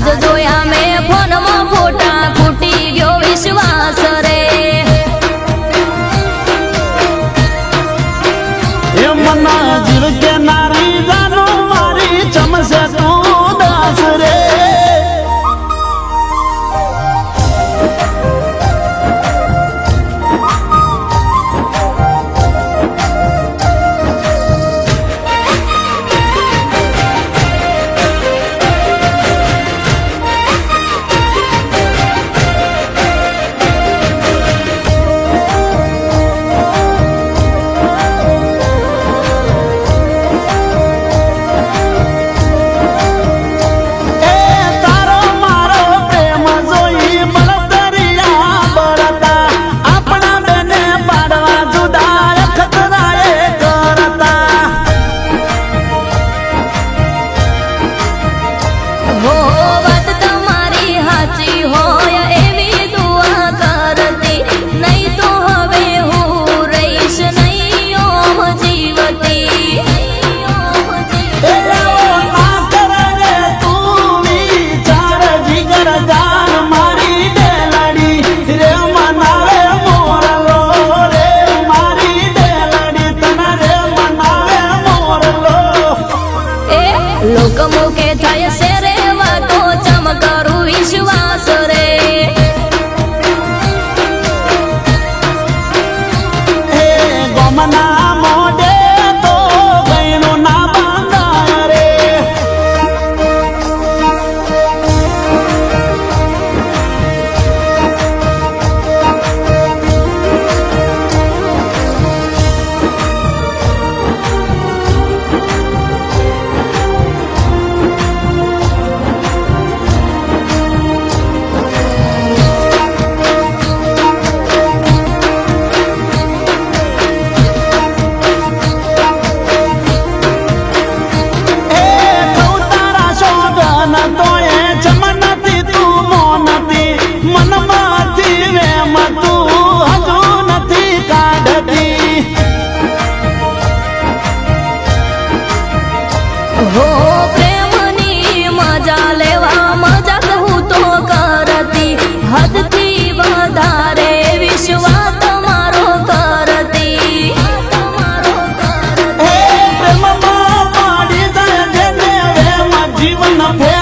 आज जोया में फोन में फोटा फूटी गयो विश्वास रे मना जिल के नारी जानो मारी चमसे तू दास रे लोकमुखे थाय से रे वातो चमकारू विश्वास रे हे गमना मोडे तो गैनो ना बांधा रे हो प्रेमनी मजा लेवा मजा कहूँ तो करती हद थी વધારે विश्वास તમારો करती प्रेम मां पाड़ी दे जीवन फे